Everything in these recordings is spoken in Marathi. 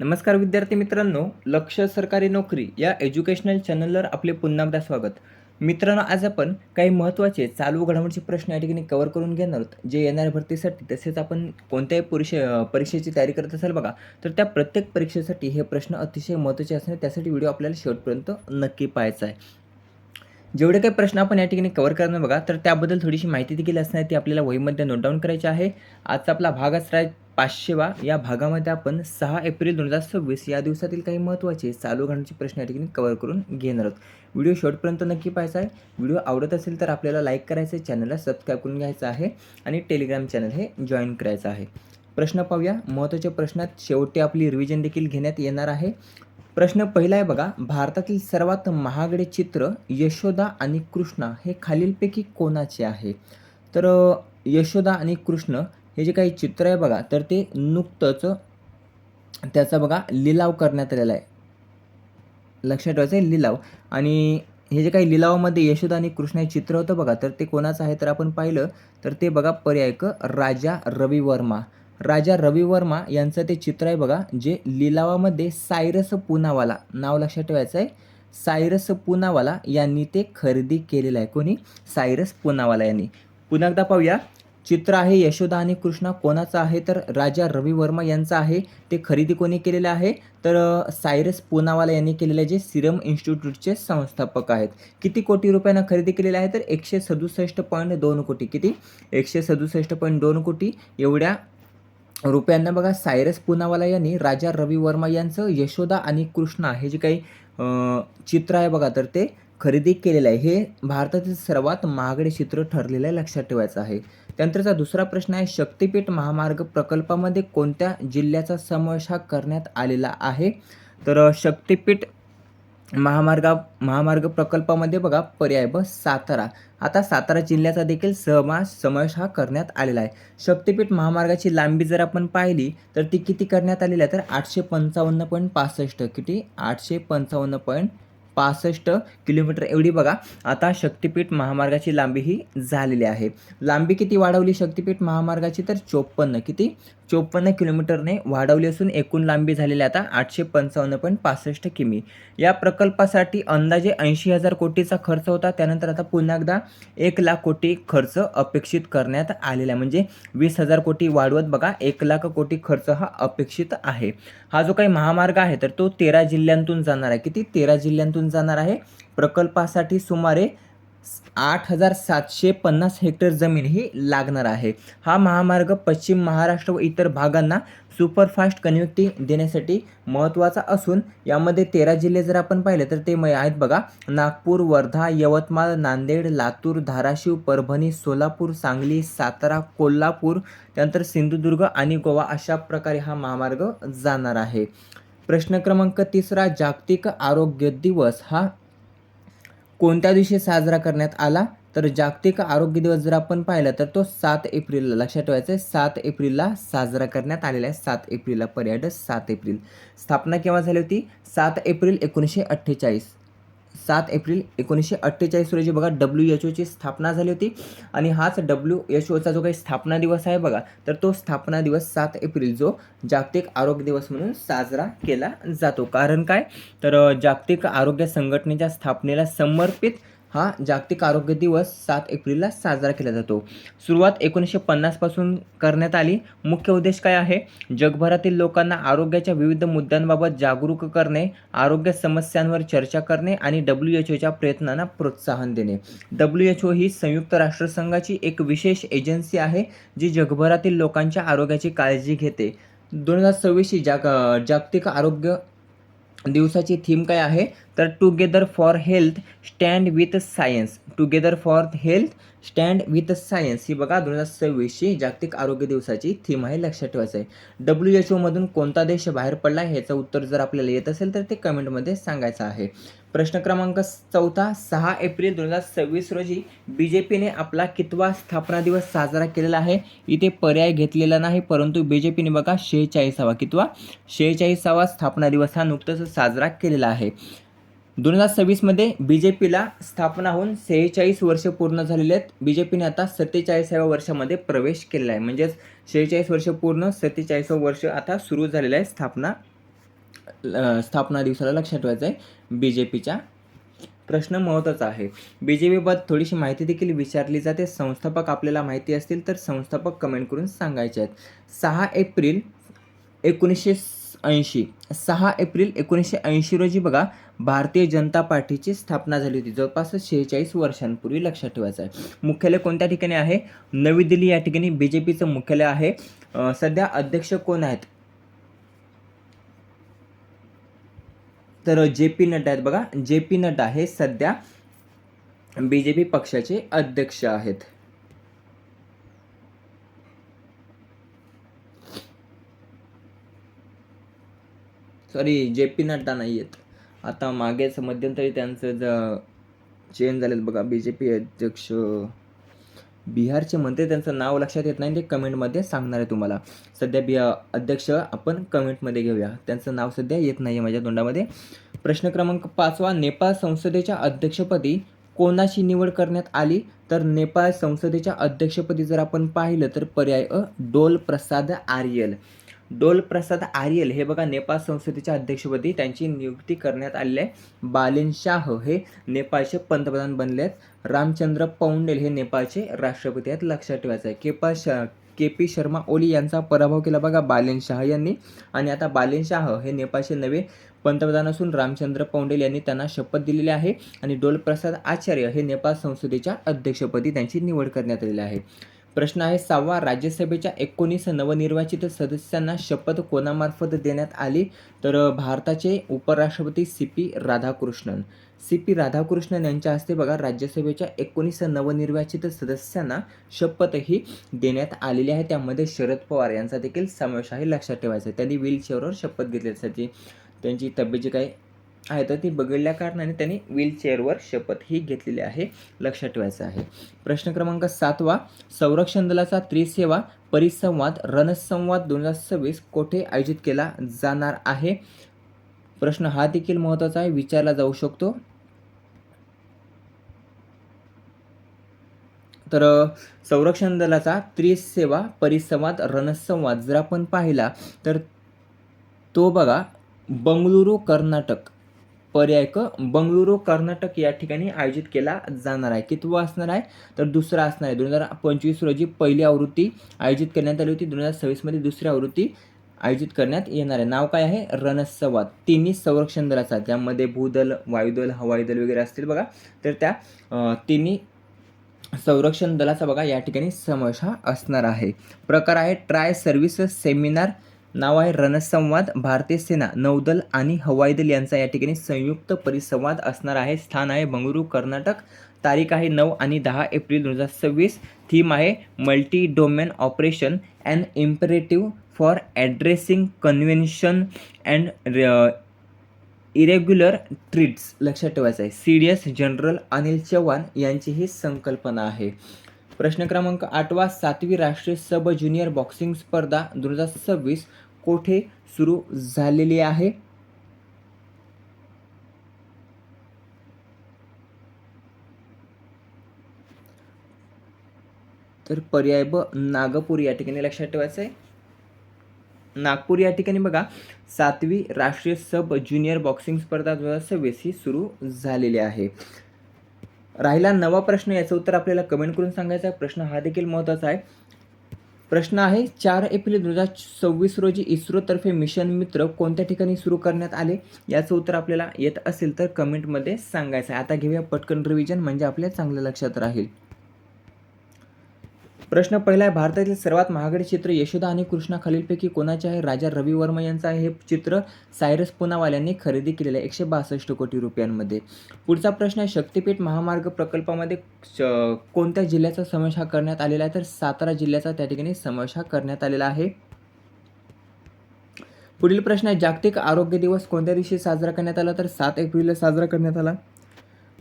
नमस्कार विद्यार्थी मित्रांनो, लक्ष सरकारी नोकरी या एज्युकेशनल चॅनलवर आपले पुन्हा एकदा स्वागत. मित्रांनो, आज आपण काही महत्त्वाचे चालू घडामोडीचे प्रश्न या ठिकाणी कव्हर करून घेणार आहोत, जे येणाऱ्या भरतीसाठी तसेच आपण कोणत्याही परीक्षेची तयारी करत असाल बघा, तर त्या प्रत्येक परीक्षेसाठी हे प्रश्न अतिशय महत्त्वाचे असणार. त्यासाठी व्हिडिओ आपल्याला शेवटपर्यंत नक्की पाहायचा आहे. जेवढे काही प्रश्न आपण या ठिकाणी कव्हर करणार बघा, तर त्याबद्दल थोडीशी माहिती देखील असणार ती आपल्याला वहीमध्ये नोट डाऊन करायची आहे. आजचा आपला भाग असणार आहे 500वा. या भागामध्ये आपण 6 एप्रिल 2026 या दिवसातील काही महत्त्वाचे चालू घडामोडीचे प्रश्न या ठिकाणी कव्हर करून घेणार आहोत. व्हिडिओ शेवटपर्यंत नक्की पाहायचा आहे. व्हिडिओ आवडत असेल तर आपल्याला लाईक करायचं आहे, चॅनलला सबस्क्राईब करून घ्यायचं आहे आणि टेलिग्राम चॅनल हे जॉईन करायचं आहे. प्रश्न पाहूया. महत्त्वाच्या प्रश्नात शेवटी आपली रिव्हिजन देखील घेण्यात येणार आहे. प्रश्न पहिला आहे बघा, भारतातील सर्वात महागडे चित्र यशोदा आणि कृष्णा हे खालीलपैकी कोणाचे आहे? तर यशोदा आणि कृष्ण हे जे काही चित्र आहे बघा, तर ते नुकतंच त्याचा बघा लिलाव करण्यात आलेला आहे. लक्षात ठेवायचं आहे लिलाव. आणि हे जे काही लिलावामध्ये यशोदा आणि कृष्ण हे चित्र होतं बघा, तर ते कोणाचं आहे? तर आपण पाहिलं तर ते बघा पर्याय क राजा रवी वर्मा. राजा रवी वर्मा यांचं ते चित्र आहे बघा, जे लिलावामध्ये सायरस पूनावाला, नाव लक्षात ठेवायचं आहे, सायरस पूनावाला यांनी ते खरेदी केलेलं आहे. कोणी? सायरस पूनावाला यांनी. पुन्हा एकदा पाहूया. चित्र आहे यशोदा आणि कृष्णा कोणाचं आहे? तर राजा रवी वर्मा यांचं आहे. ते खरेदी कोणी केलेलं आहे? तर सायरस पूनावाला यांनी केलेलं आहे, जे सिरम इन्स्टिट्यूटचे संस्थापक आहेत. किती कोटी रुपयांना खरेदी केलेली आहे? तर 167.2 कोटी. किती? 167.2 कोटी एवढ्या रुपयांना बघा सायरस पूनावाला यांनी राजा रवी वर्मा यांचं यशोदा आणि कृष्णा हे जे काही चित्र आहे बघा, तर ते खरेदी केलेलं आहे. हे भारतातील सर्वात महागडे चित्र ठरलेलं आहे, लक्षात ठेवायचं आहे. त्यानंतरचा दुसरा प्रश्न आहे, शक्तिपीठ महामार्ग प्रकल्पामध्ये कोणत्या जिल्ह्याचा समावेश हा करण्यात आलेला आहे? तर शक्तिपीठ महामार्ग प्रकल्पामध्ये बघा पर्याय ब सातारा. आता सातारा जिल्ह्याचा देखील समावेश हा करण्यात आलेला आहे. शक्तिपीठ महामार्गाची लांबी जर आपण पाहिली तर ती किती करण्यात आलेली आहे? तर 855.65. किती? 855.65 किलोमीटर एवढी बघा आता शक्तिपीठ महामार्गाची लांबी ही झालेली आहे. लांबी किती वाढवली शक्तिपीठ महामार्गाची? तर 54. किती? 54 किलोमीटरने वाढवली असून एकूण लांबी झालेली आता 855.65 किमी. या प्रकल्पासाठी अंदाजे 80,000 कोटीचा खर्च होता. त्यानंतर आता पुन्हा एकदा 1,00,000 कोटी खर्च अपेक्षित करण्यात आलेला आहे. म्हणजे 20,000 कोटी वाढवत बघा 1,00,000 कोटी खर्च हा अपेक्षित आहे. हा जो काही महामार्ग आहे तर तो 13 जिल्ह्यांतून जाणार आहे. किती? 13 जिल्ह्यांतून जाणार आहे. प्रकल्पासाठी सुमारे 8,750 हेक्टर जमीन ही लागणार आहे. हा महामार्ग पश्चिम महाराष्ट्र व इतर भागांना सुपरफास्ट कनेक्टिव्हिटी देण्यासाठी महत्त्वाचा असून यामध्ये 13 जिल्हे जर आपण पाहिले तर ते आहेत बघा, नागपूर, वर्धा, यवतमाळ, नांदेड, लातूर, धाराशिव, परभणी, सोलापूर, सांगली, सातारा, कोल्हापूर, त्यानंतर सिंधुदुर्ग आणि गोवा अशा प्रकारे हा महामार्ग जाणार आहे. प्रश्न क्रमांक 3, जागतिक आरोग्य दिवस हा कोणत्या दिवशी साजरा करण्यात आला? तर जागतिक आरोग्य दिवस जर आपण पाहिला तर तो 7 एप्रिलला, लक्षात ठेवायचं आहे, 7 एप्रिलला साजरा करण्यात आलेला आहे. 7 एप्रिलला पर्याय 7 एप्रिल. स्थापना केव्हा झाली होती? 7 एप्रिल 1948. 7 एप्रिल 1948 रोजी बघा WHO ची स्थापना झाली होती. आणि हाच WHOचा जो काही स्थापना दिवस आहे बघा, तर तो स्थापना दिवस 7 एप्रिल जो जागतिक आरोग्य दिवस म्हणून साजरा केला जातो. कारण काय? तर जागतिक आरोग्य संघटनेच्या स्थापनेला समर्पित हा जागतिक आरोग्य दिवस 7 एप्रिलला साजरा केला जातो. सुरुवात 1950 पासून करण्यात आली. मुख्य उद्देश काय आहे? जगभरातील लोकांना आरोग्याच्या विविध मुद्द्यांबाबत जागरूक करणे, आरोग्य समस्यांवर चर्चा करणे आणि WHOच्या प्रयत्नांना प्रोत्साहन देणे. WHO ही संयुक्त राष्ट्रसंघाची एक विशेष एजन्सी आहे जी जगभरातील लोकांच्या आरोग्याची काळजी घेते. 2026 जागतिक आरोग्य दिवसाची थीम काय आहे? तर together for health stand with science. Together for health stand with science ही बघा 2026ची जागतिक आरोग्य दिवसाची थीम आहे, लक्षात ठेवायचं आहे. WHO मधून कोणता देश बाहेर पडला आहे ह्याचं उत्तर जर आपल्याला येत असेल तर ते कमेंटमध्ये सांगायचं आहे. प्रश्न क्रमांक 4, 6 एप्रिल 2026 रोजी BJPने आपला कितवा स्थापना दिवस साजरा केलेला आहे? इथे पर्याय घेतलेला नाही, परंतु BJPने बघा 46वा, कितवा? 46वा स्थापना दिवस हा नुकताच साजरा केलेला आहे. 2026 मध्ये BJPला स्थापना होऊन 46 वर्ष पूर्ण झालेले आहेत. BJPने आता 47व्या वर्षामध्ये प्रवेश केलेला आहे. म्हणजेच 46 वर्ष पूर्ण, 47वं वर्ष आता सुरू झालेलं आहे स्थापना स्थापना दिवसाला लक्षात ठेवायचं आहे बी जे पीच्या. प्रश्न महत्त्वाचा आहे. बी जे पीबाबत थोडीशी माहिती देखील विचारली जाते. संस्थापक आपल्याला माहिती असतील तर संस्थापक कमेंट करून सांगायचे आहेत. 6 एप्रिल 1980 6 एप्रिल 1980 रोजी बघा भारतीय जनता पार्टीची स्थापना झाली होती. जवळपास 46 वर्षांपूर्वी लक्षात ठेवायचं आहे. मुख्यालय कोणत्या ठिकाणी आहे? नवी दिल्ली या ठिकाणी बी जे पीचं मुख्यालय आहे. सध्या अध्यक्ष कोण आहेत? तर जे पी नड्डा आहेत बघा. जे पी नड्डा हे सध्या बी जे पी पक्षाचे अध्यक्ष आहेत. सॉरी, जे पी नड्डा नाही आहेत. आता मागेच मध्यंतरी त्यांचं चेंज झालेत बघा. बी जे पी अध्यक्ष बिहारचे मंत्री, त्यांचं नाव लक्षात येत नाही, ते कमेंटमध्ये सांगणार आहे तुम्हाला. सध्या अध्यक्ष आपण कमेंटमध्ये घेऊया. त्यांचं नाव सध्या येत नाही आहे माझ्या तोंडामध्ये. प्रश्न क्रमांक 5 नेपाळ संसदेच्या अध्यक्षपदी कोणाची निवड करण्यात आली? तर नेपाळ संसदेच्या अध्यक्षपदी जर आपण पाहिलं तर पर्याय डोल प्रसाद आर्यल. डोल प्रसाद आर्यल हे बघा नेपाळ संसदेच्या अध्यक्षपदी त्यांची नियुक्ती करण्यात आलेली आहे. बालेन शाह हे नेपाळचे पंतप्रधान बनले आहेत. रामचंद्र पौंडेल हे नेपाळचे राष्ट्रपती आहेत. लक्षात ठेवायचं आहे. के पी शर्मा ओली यांचा पराभव केला बघा बालेन शाह यांनी. आणि आता बालेन शाह हे नेपाळचे नवे पंतप्रधान असून रामचंद्र पौंडेल यांनी त्यांना शपथ दिलेली आहे. आणि डोल प्रसाद आचार्य हे नेपाळ संसदेच्या अध्यक्षपदी त्यांची निवड करण्यात आलेली आहे. प्रश्न आहे 6वा. राज्यसभेच्या 19 नवनिर्वाचित सदस्यांना शपथ कोणामार्फत देण्यात आली? तर भारताचे उपराष्ट्रपती C P Radhakrishnan. C P Radhakrishnan यांच्या हस्ते बघा राज्यसभेच्या 19 नवनिर्वाचित सदस्यांना शपथ ही देण्यात आलेली आहे. त्यामध्ये शरद पवार यांचा देखील समावेश आहे. लक्षात ठेवायचं. त्यांनी व्हीलचेअरवर शपथ घेतल्यासाठी त्यांची तब्येत जी काही आहे तर ती बिघडल्या कारणाने त्यांनी व्हीलचेअरवर शपथ ही घेतलेली आहे. लक्षात ठेवायचं आहे. प्रश्न क्रमांक 7वा. संरक्षण दलाचा त्रिसेवा परिसंवाद रणसंवाद 2026 कोठे आयोजित केला जाणार आहे? प्रश्न हा देखील महत्त्वाचा आहे, विचारला जाऊ शकतो. तर संरक्षण दलाचा त्रिसेवा परिसंवाद रणसंवाद जर आपण पाहिला तर तो बघा बंगळुरू कर्नाटक. पर्याय बंगळुरू कर्नाटक या ठिकाणी आयोजित केला जाणार आहे. कितवा असणार आहे? तर दुसरा असणार आहे. 2025 रोजी पहिली आवृत्ती आयोजित करण्यात आली होती. 2026 मध्ये दुसरी आवृत्ती आयोजित करण्यात येणार आहे. नाव काय आहे? रणसंवाद. तिन्ही संरक्षण दलाचा, त्यामध्ये भूदल, वायुदल, हवाई दल वगैरे असतील बघा. तर त्या तिन्ही संरक्षण दलाचा बघा या ठिकाणी समावेश हा असणार आहे. प्रकार आहे ट्राय सर्व्हिस सेमिनार. नाव आहे रणसंवाद. भारतीय सेना, नौदल आणि हवाई दल यांचा या ठिकाणी संयुक्त परिसंवाद असणार आहे. स्थान आहे बंगळुरू कर्नाटक. तारीख आहे 9 आणि 10 एप्रिल 2026. थीम आहे multi domain operation and imperative for addressing convention and irregular treats. लक्षात ठेवायचं आहे. CDS जनरल अनिल चव्हाण यांची ही संकल्पना आहे. प्रश्न क्रमांक 8वा. 7वी राष्ट्रीय सब ज्युनियर बॉक्सिंग स्पर्धा 2026 कोठे सुरू झालेली आहे? तर पर्याय नागपूर या ठिकाणी. लक्षात ठेवायचं आहे. नागपूर या ठिकाणी बघा 7वी राष्ट्रीय सब ज्युनियर बॉक्सिंग स्पर्धा 2026 ही सुरू झालेली आहे. राहिला 9वा प्रश्न. याचं उत्तर आपल्याला कमेंट करून सांगायचं आहे. प्रश्न हा देखील महत्त्वाचा आहे. प्रश्न आहे 4 एप्रिल 2026 रोजी इस्रोतर्फे मिशन मित्र कोणत्या ठिकाणी सुरू करण्यात आले? याचं उत्तर आपल्याला येत असेल तर कमेंटमध्ये सांगायचं आहे. आता घेऊया पटकन रिव्हिजन, म्हणजे आपल्या चांगलं लक्षात राहील. प्रश्न पहिला आहे भारतातील सर्वात महागडे चित्र यशोदा आणि कृष्णा खालीलपैकी कोणाचे आहे? राजा रवी वर्मा यांचं आहे हे चित्र. सायरस पुनावाल यांनी खरेदी केलेलं आहे 162 कोटी रुपयांमध्ये. पुढचा प्रश्न आहे शक्तिपीठ महामार्ग प्रकल्पामध्ये कोणत्या जिल्ह्याचा समावेश हा करण्यात आलेला आहे? तर सातारा जिल्ह्याचा त्या ठिकाणी समावेश हा करण्यात आलेला आहे. पुढील प्रश्न आहे जागतिक आरोग्य दिवस कोणत्या दिवशी साजरा करण्यात आला? तर 7 एप्रिलला साजरा करण्यात आला.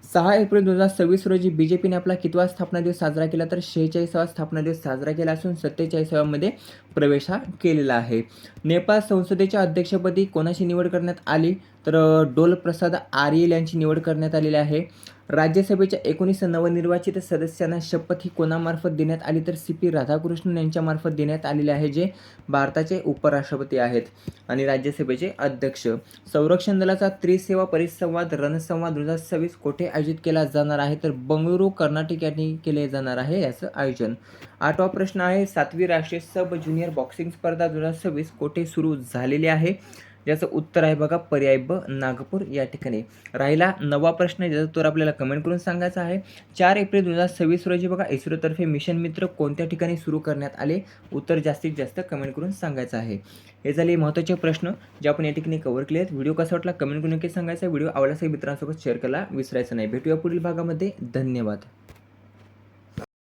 6 एप्रिल 2026 रोजी बीजेपीने आपला कितवा स्थापना दिवस साजरा केला? तर 46वा स्थापना दिवस साजरा केला असून 47व्यामध्ये प्रवेश हा केलेला आहे. नेपाळ संसदेच्या अध्यक्षपदी कोणाची निवड करण्यात आली? तर डोल प्रसाद आर्यल यांची निवड करण्यात आलेली आहे. राज्यसभेच्या 19 नवनिर्वाचित सदस्यांना शपथ ही कोणामार्फत देण्यात आली, तर CP राधाकृष्णन यांच्यामार्फत देण्यात आलेले आहे, जे भारताचे उपराष्ट्रपती आहेत. आणि राज्यसभेचे अध्यक्ष. संरक्षण दलाचा त्रिसेवा परिसंवाद रणसंवाद 2026 कोठे आयोजित केला जाणार आहे, तर बंगळुरू कर्नाटक या ठिकाणी केले जाणार आहे याचं आयोजन. 8वा प्रश्न आहे, 7वी राष्ट्रीय सब ज्युनियर बॉक्सिंग स्पर्धा 2026 कोठे सुरू झालेली आहे, याचं उत्तर आहे बघा पर्याय ब, नागपूर या ठिकाणी. राहिला 9वा प्रश्न, ज्याचं उत्तर आपल्याला कमेंट करून सांगायचं आहे. 4 एप्रिल 2026 रोजी बघा इस्रोतर्फे मिशन मित्र कोणत्या ठिकाणी सुरू करण्यात आले, उत्तर जास्तीत जास्त कमेंट करून सांगायचं आहे. हे झाले महत्त्वाचे प्रश्न जे आपण या ठिकाणी कव्हर केले आहेत. व्हिडिओ कसा वाटला कमेंट करून नक्की सांगायचा. व्हिडिओ आवडल्यास मित्रांसोबत शेअर करायला विसरायचं नाही. भेटूया पुढील भागामध्ये. धन्यवाद.